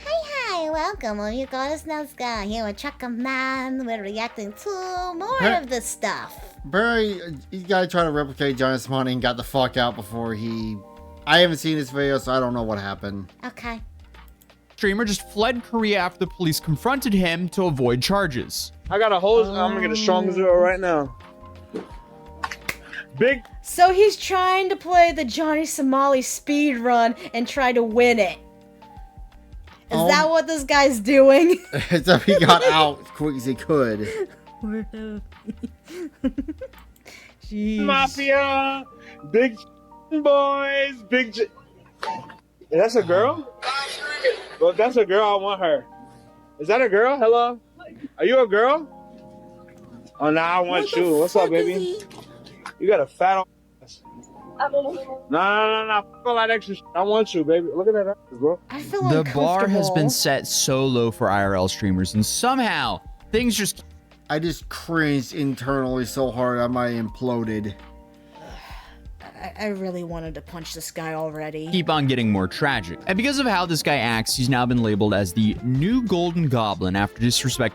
Hi, welcome. Well, you got us now, Sky. Here with Chuck Man. We're reacting to more of this stuff. Barry, you gotta try to replicate Johnny Somali and got the fuck out before he... I haven't seen this video, so I don't know what happened. Okay. Streamer just fled Korea after the police confronted him to avoid charges. I got a hose. I'm gonna get a strong zero right now. Big. So he's trying to play the Johnny Somali speed run and try to win it. Is that what this guy's doing? So he got out as quick as he could. Mafia, big boys, big. That's a girl? Well, if that's a girl, I want her. Is that a girl? Hello? Are you a girl? Oh, nah, I want you. What's up, baby? You got a fat ass. No. Fuck all that extra shit. I want you, baby. Look at that ass, bro. I feel The uncomfortable. bar has been set so low for IRL streamers, and somehow things just I just cringed internally so hard I might have imploded. I really wanted to punch this guy already. keep on getting more tragic. And because of how this guy acts, he's now been labeled as the new Golden Goblin after disrespecting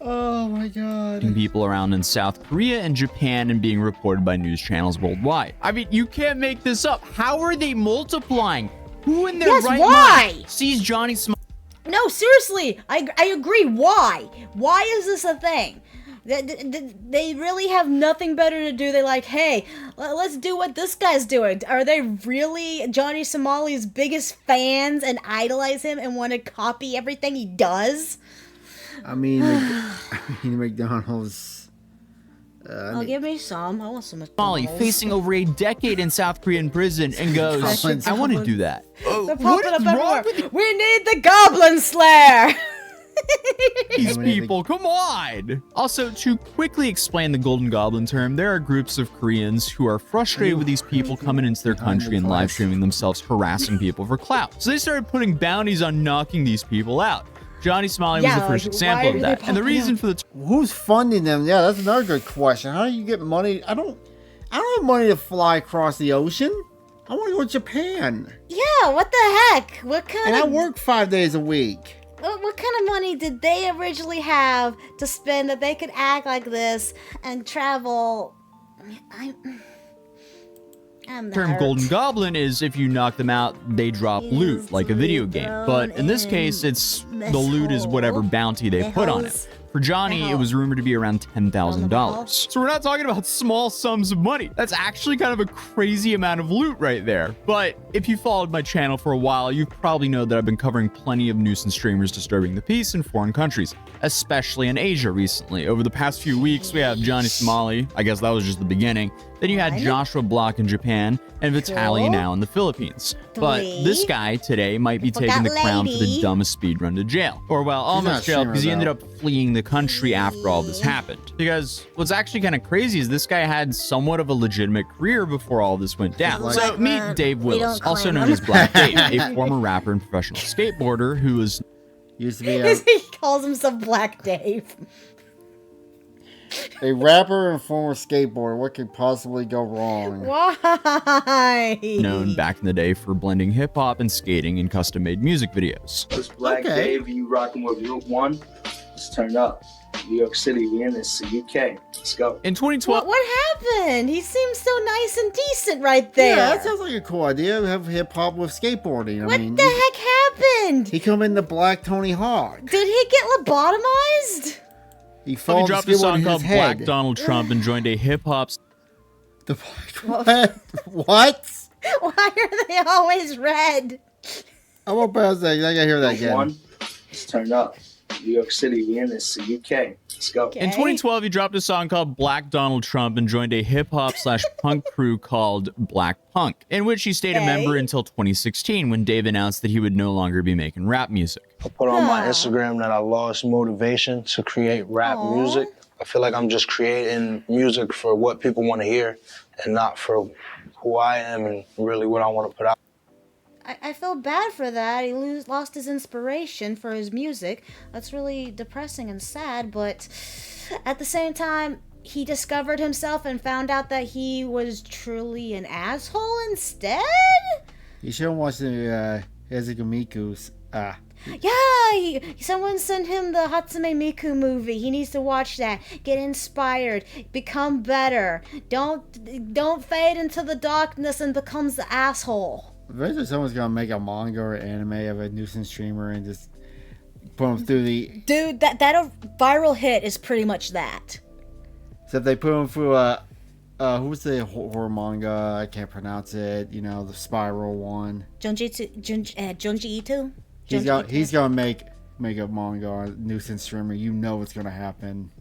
Oh my god. people around in South Korea and Japan and being reported by news channels worldwide. I mean, you can't make this up. How are they multiplying? Who in their right mind sees Johnny Somali? No, seriously, I agree. Why? Why is this a thing? They really have nothing better to do. They're like, hey, let's do what this guy's doing. Are they really Johnny Somali's biggest fans and idolize him and want to copy everything he does? I mean, McDonald's. Give me some. I want some Somali McDonald's. facing over a decade in South Korean prison and goes, I want to do that. They're popping up everywhere. We need the Goblin Slayer. These people, come on! Also, to quickly explain the Golden Goblin term, there are groups of Koreans who are frustrated with these people coming into their country and live streaming themselves harassing people for clout. So they started putting bounties on knocking these people out. Johnny Somali was the first example of that. And the reason for the Who's funding them? Yeah, that's another good question. How do you get money? I don't have money to fly across the ocean. I want to go to Japan. Yeah, what the heck? What kind And of I work 5 days a week. What kind of money did they originally have to spend that they could act like this and travel? I'm term hurt. Golden Goblin is if you knock them out, they drop loot, like a video game. But in this case, it's the loot is whatever bounty they put on it. For Johnny, it was rumored to be around $10,000. So we're not talking about small sums of money. That's actually kind of a crazy amount of loot right there. But if you followed my channel for a while, you probably know that I've been covering plenty of nuisance streamers disturbing the peace in foreign countries, especially in Asia recently. Over the past few weeks, we have Johnny Somali. I guess that was just the beginning. Then you had Joshua Block in Japan and Vitaly now in the Philippines. But this guy today might be taking the crown for the dumbest speedrun to jail. Or well, almost jail because he ended up fleeing the country after all this happened. Because what's actually kind of crazy is this guy had somewhat of a legitimate career before all this went down. So meet Dave Willis, also known as Black Dave, a former rapper and professional skateboarder who was Used to be He calls himself Black Dave. a rapper and former skateboarder. What could possibly go wrong? Why? known back in the day for blending hip-hop and skating in custom-made music videos. It's Black Dave, you rocking with Route 1. Let's turn up. New York City, we in this, UK. Let's go. In 2012, What happened? He seems so nice and decent right there. Yeah, that sounds like a cool idea. Have hip hop with skateboarding. I What mean, the heck happened? he come in the Black Tony Hawk. Did he get lobotomized? He he falls dropped a skateboard song in called his Black head. Donald Trump and joined a hip-hop The Black what? Why are they always red? I'm gonna pass that. I gotta hear that Route again. 1. Let's turn up. New York City, we in this, UK. Let's go. In 2012, he dropped a song called Black Donald Trump and joined a hip-hop/punk crew called Black Punk, in which he stayed a member until 2016 when Dave announced that he would no longer be making rap music. I put on my Instagram that I lost motivation to create rap music. I feel like I'm just creating music for what people want to hear and not for who I am and really what I want to put out. I feel bad for that. He lost his inspiration for his music. That's really depressing and sad, but at the same time, he discovered himself and found out that he was truly an asshole instead? You should watch the Hezuka Yeah, someone sent him the Hatsune Miku movie. He needs to watch that. Get inspired. Become better. Don't fade into the darkness and becomes the asshole. Eventually someone's gonna make a manga or anime of a nuisance streamer and just put him through the... Dude, that viral hit is pretty much that. Except they put him through who's the horror manga? I can't pronounce it. You know, the Spiral one. Junji Ito? He's gonna make a manga on a nuisance streamer. You know what's gonna happen.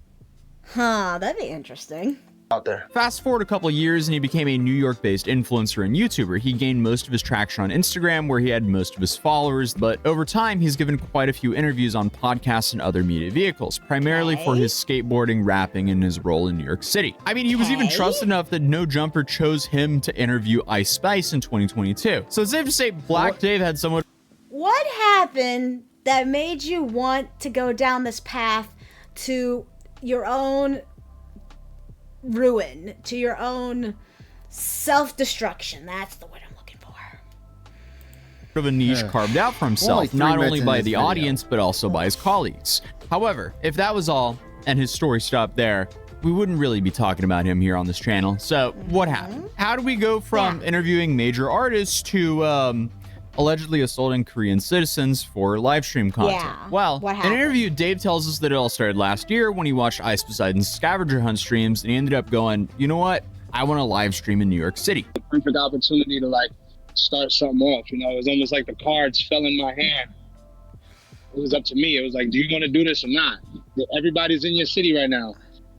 Huh, that'd be interesting. Out there. Fast forward a couple years and he became a New York-based influencer and YouTuber. He gained most of his traction on Instagram, where he had most of his followers, but over time he's given quite a few interviews on podcasts and other media vehicles, primarily for his skateboarding, rapping, and his role in New York City. I mean, he was even trusted enough that No Jumper chose him to interview Ice Spice in 2022. So it's safe to say Black Dave had somewhat... What happened that made you want to go down this path to your own ruin, to your own self-destruction? That's the word I'm looking for. of a niche carved out for himself, like 3 not minutes only in by this the video. audience, but also by his colleagues. However, if that was all, and his story stopped there, we wouldn't really be talking about him here on this channel. So, what happened? How do we go from interviewing major artists to, allegedly assaulting Korean citizens for live stream content? Yeah. Well, What in an happened? interview, Dave tells us that it all started last year when he watched Ice Poseidon's scavenger hunt streams, and he ended up going, you know what? I want to live stream in New York City. Perfect opportunity to like start something off. You know, it was almost like the cards fell in my hand. It was up to me. It was like, do you want to do this or not? Everybody's in your city right now.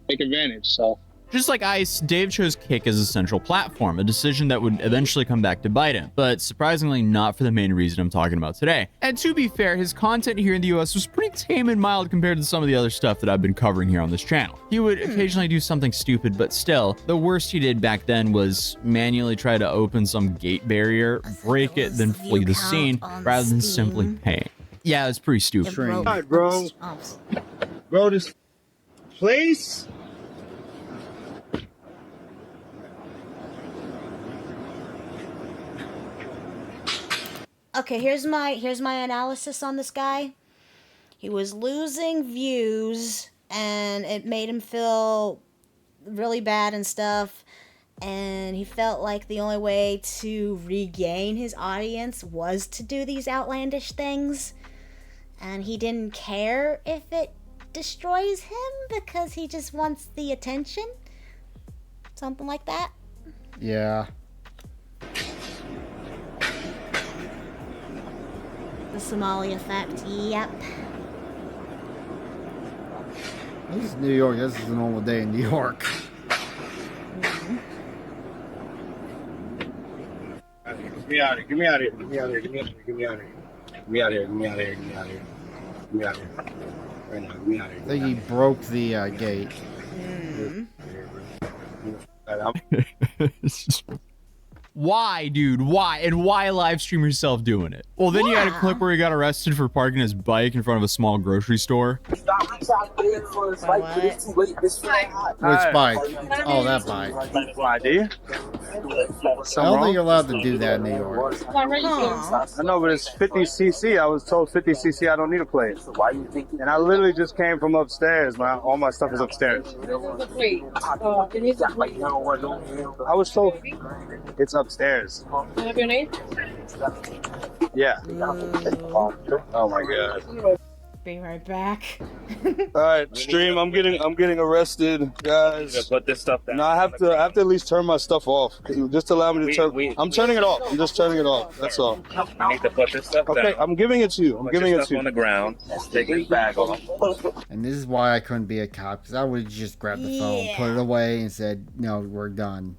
Take advantage. So Just like Ice, Dave chose Kick as a central platform, a decision that would eventually come back to bite him, but surprisingly not for the main reason I'm talking about today. And to be fair, his content here in the US was pretty tame and mild compared to some of the other stuff that I've been covering here on this channel. He would occasionally do something stupid, but still, the worst he did back then was manually try to open some gate barrier, break it, then flee the scene, rather than simply paying. Yeah, it's pretty stupid. Alright, bro. Bro, this place. Okay, here's my analysis on this guy. He was losing views and it made him feel really bad and stuff, and he felt like the only way to regain his audience was to do these outlandish things, and he didn't care if it destroys him because he just wants the attention. Something like that. Yeah. The Somali effect. Yep. This is New York. This is a normal day in New York. Get me out of here. Get me out of here. Get me out of here. Get me out of here. Get me out of here. Get me out of here. Get me out of here. Get me out of here. Right now. Get me out of here. I think he broke the gate. It's just- Why, dude? Why? And why live stream yourself doing it? Well, then you had a clip where he got arrested for parking his bike in front of a small grocery store. Which bike? Oh, that bike. ID? I don't think you're allowed to do that in New York. I know, but it's 50cc. I was told 50cc. I don't need a plate. And I literally just came from upstairs. All my stuff is upstairs. I was told it's upstairs. Have your name? Yeah. Oh my god. Be right back. All right, stream. I'm getting arrested, guys. Put this stuff down. No, I have to at least turn my stuff off. Just allow me to turn. I'm turning it off. I'm just turning it off. That's all. I need to put this stuff down. Okay, I'm giving it to you. I'm Put giving your it stuff to on you. the ground. Take your bag off. And this is why I couldn't be a cop, because I would have just grabbed the phone, put it away, and said, no, we're done.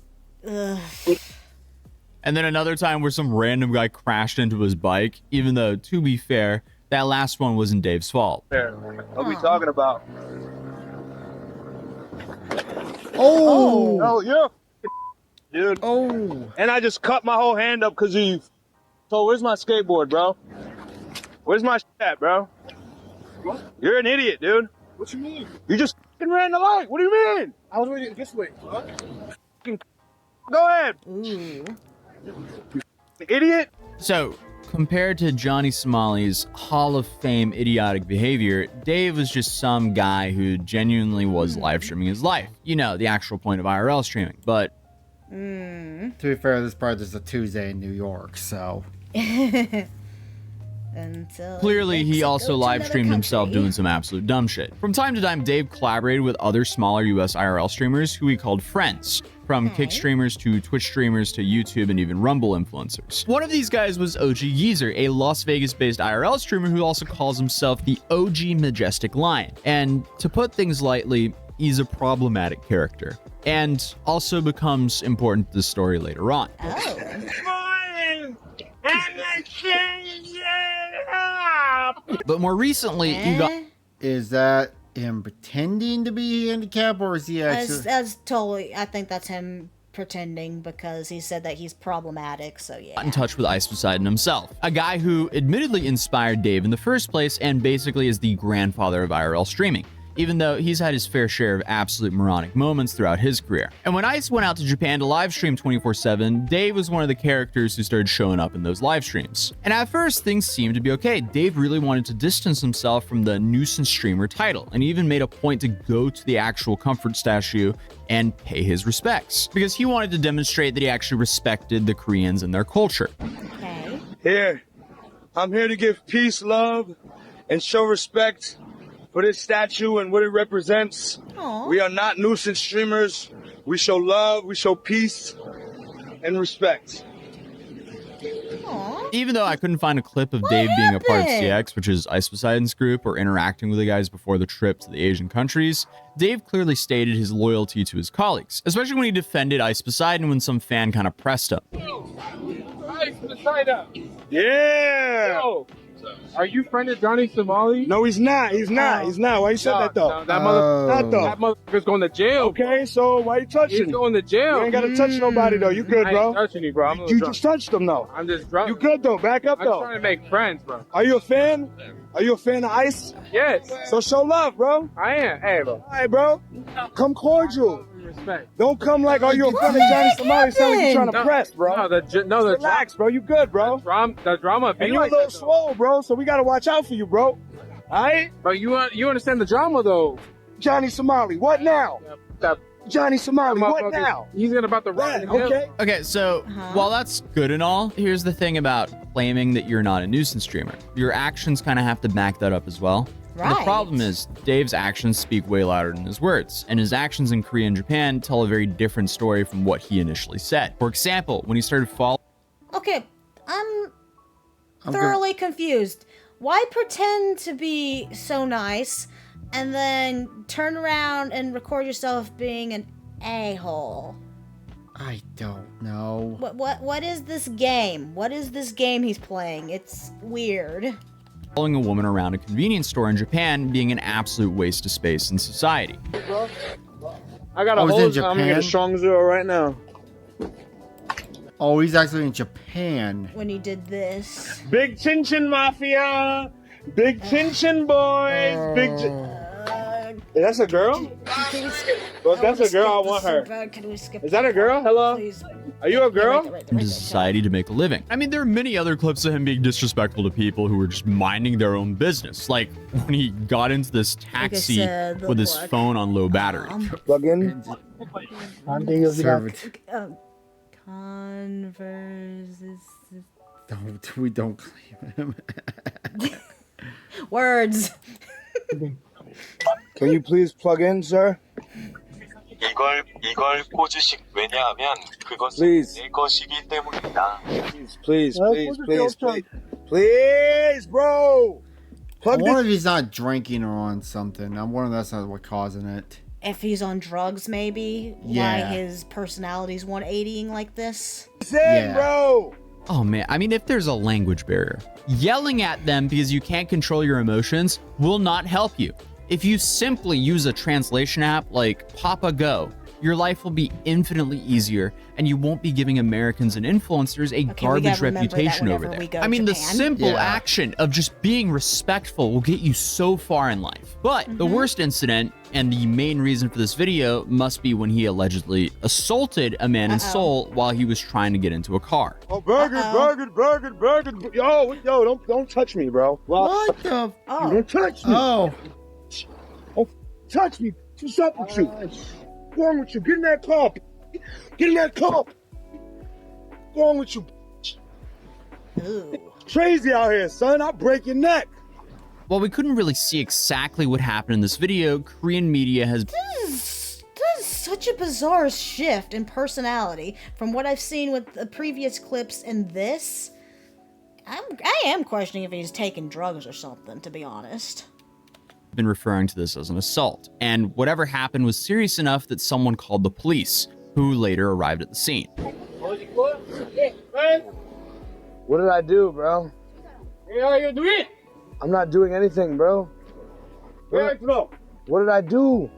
And then another time where some random guy crashed into his bike, even though, to be fair, that last one wasn't Dave's fault. What are we talking about? Oh! Oh, yeah. Dude. Oh! And I just cut my whole hand up because of you. So where's my skateboard, bro? Where's my shit at, bro? What? You're an idiot, dude. What you mean? You just f***ing ran the light. What do you mean? I was waiting this way. What? Go ahead. Ooh. Idiot. So, compared to Johnny Somali's Hall of Fame idiotic behavior, Dave was just some guy who genuinely was live streaming his life. You know, the actual point of IRL streaming. But To be fair, this part is a Tuesday in New York, so. Until clearly, he makes it go also to live another streamed himself country. doing some absolute dumb shit. From time to time, Dave collaborated with other smaller US IRL streamers who he called friends. From Kick streamers to Twitch streamers to YouTube and even Rumble influencers. One of these guys was OG Yeezer, a Las Vegas-based IRL streamer who also calls himself the OG Majestic Lion. And to put things lightly, he's a problematic character. And also becomes important to the story later on. But more recently, he got Is that him pretending to be handicapped, or is he actually? That's totally. I think that's him pretending because he said that he's problematic. So yeah. in touch with Ice Poseidon himself, a guy who admittedly inspired Dave in the first place and basically is the grandfather of IRL streaming, even though he's had his fair share of absolute moronic moments throughout his career. And when Ice went out to Japan to live stream 24/7, Dave was one of the characters who started showing up in those live streams. And at first, things seemed to be okay. Dave really wanted to distance himself from the nuisance streamer title, and he even made a point to go to the actual comfort statue and pay his respects, because he wanted to demonstrate that he actually respected the Koreans and their culture. Okay. Here, I'm here to give peace, love, and show respect for this statue and what it represents. Aw. We are not nuisance streamers. We show love, we show peace, and respect. Aw. Even though I couldn't find a clip of Dave being a part of happened? CX, which is Ice Poseidon's group, or interacting with the guys before the trip to the Asian countries, Dave clearly stated his loyalty to his colleagues, especially when he defended Ice Poseidon when some fan kind of pressed him. Ice Poseidon. Yeah! Yo, are you friend of Johnny Somali? No, he's not. He's not. Oh. He's not. Why you said that though? No, that mother, Not though. that motherfucker's going to jail. Okay, so why you touching? He's going to jail. You ain't gotta touch nobody though. You good, I bro? ain't touching you, bro. I'm a little You drunk. just touched him though. I'm just drunk. You good though? Back up I'm though. trying to make friends, bro. Are you a fan? Are you a fan of Ice? Yes, So show love, bro. I am. Hey, bro. All right, bro. Come cordial. Respect. Don't come like, oh, you're a fan of Johnny Somali. Sound like you're trying to press, bro. No, the Relax, bro. You good, bro? the drama. Be And you a like little that, though. swole, bro. So we gotta watch out for you, bro. All right, But you understand the drama though. Johnny Somali. What now? That Johnny Somali. What motherfucker- now? He's about to run. Yeah, okay. Okay, so while that's good and all, here's the thing about claiming that you're not a nuisance streamer. Your actions kind of have to back that up as well. And the Right. problem is, Dave's actions speak way louder than his words, and his actions in Korea and Japan tell a very different story from what he initially said. For example, when he started following Okay. I'm I'm thoroughly confused. Why pretend to be so nice and then turn around and record yourself being an a-hole? I don't know. What is this game? What is this game he's playing? It's weird. a woman around a convenience store in Japan being an absolute waste of space in society. I got a Oh, he's in hose. I'm gonna get a Japan? strong zero right now. Oh, he's actually in Japan. When he did this. Big Chin Chin Mafia. Big Chin Chin boys. Big. Hey, that's a girl? Can we skip? Well, if that's a girl, I want her. Can we skip? Is that a girl? Hello? Please. Are you a girl? Into society to make a living. I mean, there are many other clips of him being disrespectful to people who were just minding their own business. Like when he got into this taxi said, the with his black- phone on low battery. Plug in. Servant. Converse. We don't claim him. Words. Can you please plug in, sir? 이걸 꽂으시 왜냐하면 그것은 Please. 내 것이기 때문이다. Please, please, bro. I Plug wonder this. if he's not drinking or on something. I wonder if that's not what's causing it. If he's on drugs, maybe. Why Yeah. his personality's 180ing like this. In, Yeah. bro. Oh man, I mean, if there's a language barrier, yelling at them because you can't control your emotions will not help you. If you simply use a translation app like Papa Go, your life will be infinitely easier, and you won't be giving Americans and influencers a garbage reputation over there. I mean, the simple action of just being respectful will get you so far in life. But the worst incident, and the main reason for this video, must be when he allegedly assaulted a man in Seoul while he was trying to get into a car. Oh, burger. Yo, don't touch me, bro. What the? You don't touch me. Oh. Oh, touch me. What's up with you? What's wrong with you? Get in that car. Get in that car. What's wrong with you? Ooh. Crazy out here, son. I'll break your neck. While we couldn't really see exactly what happened in this video, Korean media has... This is such a bizarre shift in personality from what I've seen with the previous clips and this. I am questioning if he's taking drugs or something, to be honest. been referring to this as an assault, and whatever happened was serious enough that someone called the police, who later arrived at the scene. What did I do, bro? I'm not doing anything, bro. What did I do?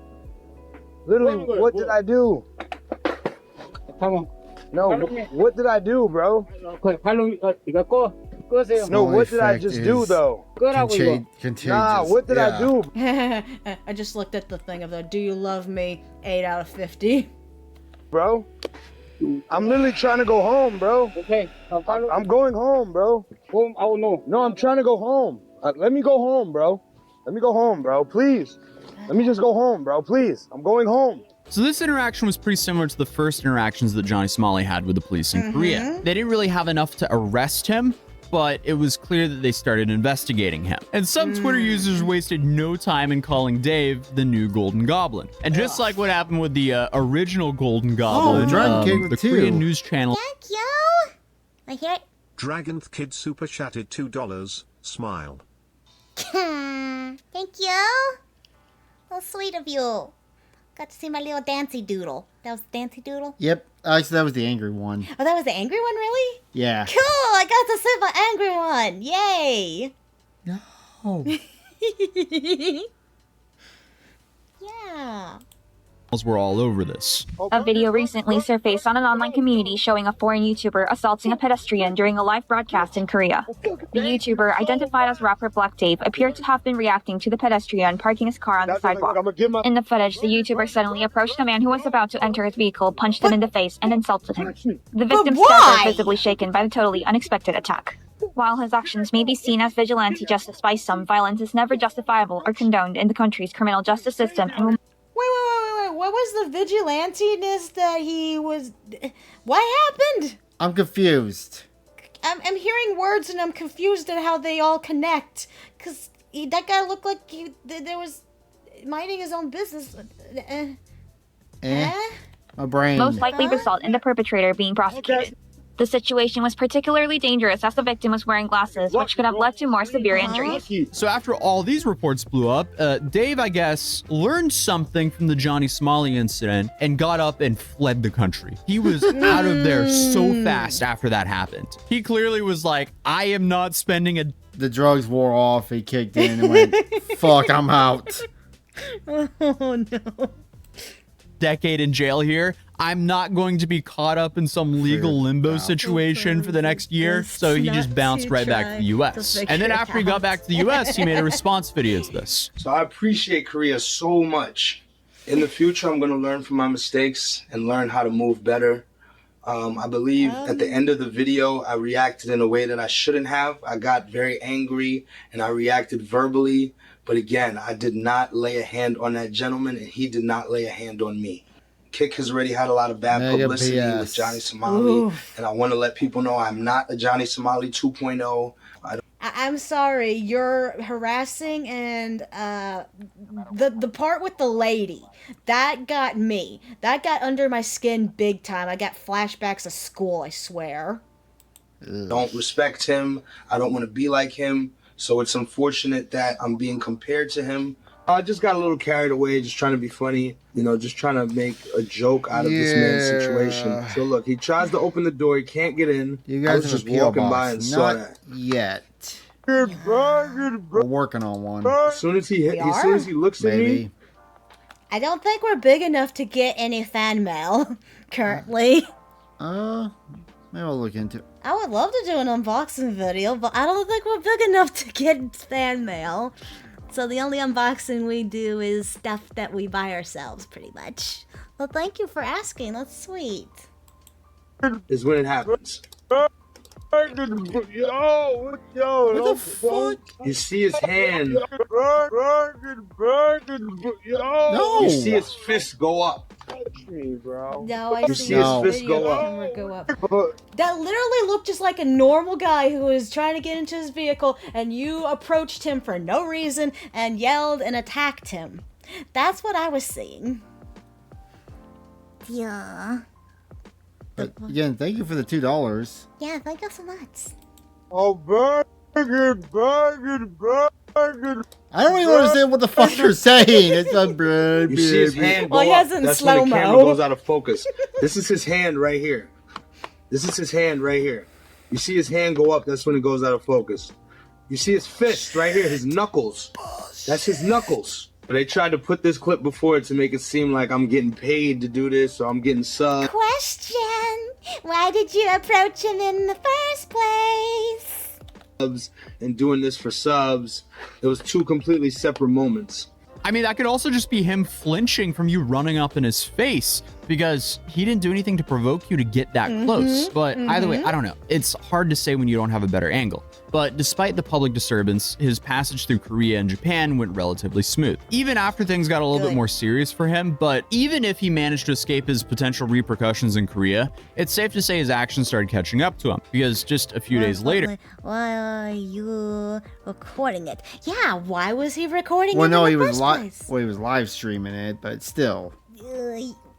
Literally, what did I do? No, what did I do, bro? No, what did I just do, though? Nah, what did I do? I just looked at the thing of the "Do you love me?" 8 out of 50. Bro, I'm literally trying to go home, bro. Okay. I'm going home, bro. Home? I don't know. No, I'm trying to go home. Let me go home, bro. Let me go home, bro. Please. Let me just go home, bro. Please. I'm going home. So this interaction was pretty similar to the first interactions that Johnny Somali had with the police in Korea. They didn't really have enough to arrest him, but it was clear that they started investigating him. And some Twitter users wasted no time in calling Dave the new Golden Goblin. And just like what happened with the original Golden Goblin, the Korean news channel... Thank you. I hear it. Dragon Kid super chatted $2. Smile. Thank you. So sweet of you. Got to see my little Dancy Doodle. That was Dancy Doodle? Yep. Actually, that was the angry one. Oh, that was the angry one, really? Yeah. Cool! I got to see my angry one! Yay! No. Yeah. were all over this. A video recently surfaced on an online community showing a foreign YouTuber assaulting a pedestrian during a live broadcast in Korea. The YouTuber, identified as rapper Black Dave, appeared to have been reacting to the pedestrian parking his car on the sidewalk. In the footage, the YouTuber suddenly approached a man who was about to enter his vehicle, punched him in the face, and insulted him. The victim was visibly shaken by the totally unexpected attack. While his actions may be seen as vigilante justice by some, violence is never justifiable or condoned in the country's criminal justice system and will... Wait. What was the vigilantiness that he was... What happened? I'm confused. I'm hearing words and I'm confused at how they all connect. Because that guy looked like there was minding his own business. My brain. Most likely result in the perpetrator being prosecuted. The situation was particularly dangerous as the victim was wearing glasses, which could have led to more severe injuries. So after all these reports blew up, Dave, I guess, learned something from the Johnny Somali incident and got up and fled the country. He was out of there so fast after that happened. He clearly was like, I am not spending a... The drugs wore off, he kicked in and went, fuck, I'm out. Oh, no. decade in jail here. I'm not going to be caught up in some legal limbo situation for the next year. So he just bounced right back to the US. And then after he got back to the US, he made a response video to this. So I appreciate Korea so much. In the future, I'm going to learn from my mistakes and learn how to move better. I believe at the end of the video, I reacted in a way that I shouldn't have. I got very angry and I reacted verbally. But again, I did not lay a hand on that gentleman and he did not lay a hand on me. Kick has already had a lot of bad publicity with Johnny Somali. And I want to let people know I'm not a Johnny Somali 2.0. I'm sorry, you're harassing and the part with the lady, that got me. That got under my skin big time. I got flashbacks of school, I swear. Don't respect him. I don't want to be like him. So it's unfortunate that I'm being compared to him. I just got a little carried away, just trying to be funny, you know, just trying to make a joke out of this man's situation. So look, he tries to open the door, he can't get in. You guys I was just walking by and saw that. Yet. We're working on one. As soon as he looks at me, I don't think we're big enough to get any fan mail currently. Maybe I'll look into it. I would love to do an unboxing video, but I don't think we're big enough to get fan mail. So the only unboxing we do is stuff that we buy ourselves, pretty much. Well, thank you for asking. That's sweet. Is when it happens. What the fuck? You see his hand. No. You see his fist go up. No, I You see see his his fist video go up. camera go up. That literally looked just like a normal guy who was trying to get into his vehicle, and you approached him for no reason and yelled and attacked him. That's what I was seeing. Yeah. But again, thank you for the $2. Yeah, thank you so much. Oh, burger. I don't even understand what the fuck you're saying. It's a You see his hand go Well, he has up. it in That's when the slow-mo. camera goes out of focus. This is his hand right here. You see his hand go up. That's when it goes out of focus. You see his fist right here, his knuckles. That's his knuckles. But they tried to put this clip before it to make it seem like I'm getting paid to do this or I'm getting subs. Question. Why did you approach him in the first place? And doing this for subs. It was two completely separate moments. I mean, that could also just be him flinching from you running up in his face because he didn't do anything to provoke you to get that close. But either way, I don't know. It's hard to say when you don't have a better angle. But despite the public disturbance, his passage through Korea and Japan went relatively smooth. Even after things got a little bit more serious for him, but even if he managed to escape his potential repercussions in Korea, it's safe to say his actions started catching up to him because just a few days later, Why are you recording it? Yeah, why was he recording Well, it no, in he the was first place? he was live streaming it, but still.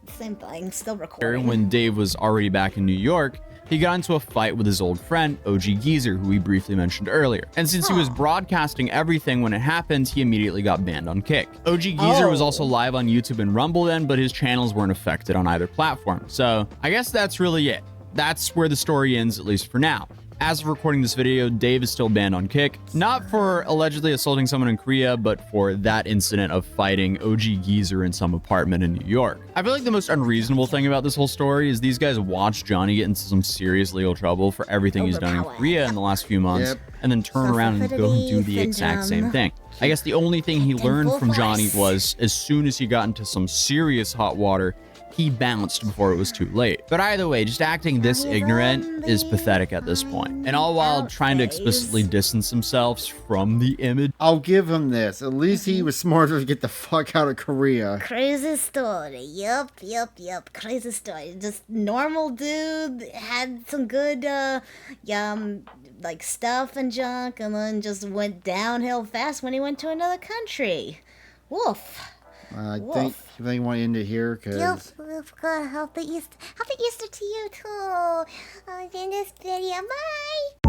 Same thing, still recording. when Dave was already back in New York, he got into a fight with his old friend, OG Geezer, who we briefly mentioned earlier. And since he was broadcasting everything when it happened, he immediately got banned on Kick. OG Geezer was also live on YouTube and Rumble then, but his channels weren't affected on either platform. So I guess that's really it. That's where the story ends, at least for now. As of recording this video, Dave is still banned on Kick, not for allegedly assaulting someone in Korea, but for that incident of fighting OG Geezer in some apartment in New York. I feel like the most unreasonable thing about this whole story is these guys watched Johnny get into some serious legal trouble for everything he's done in Korea in the last few months, and then turn around and go and do the exact same thing. I guess the only thing he learned from Johnny was as soon as he got into some serious hot water, he bounced before it was too late. But either way, just acting this ignorant is pathetic at this point. And all while trying to explicitly distance themselves from the image. I'll give him this. At least he was smart enough to get the fuck out of Korea. Crazy story. Yup. Crazy story. Just normal dude, had some good, like stuff and junk, and then just went downhill fast when he went to another country. Woof. I think you want to end it here, because... Yep, God, happy Easter to you too. In this video, bye.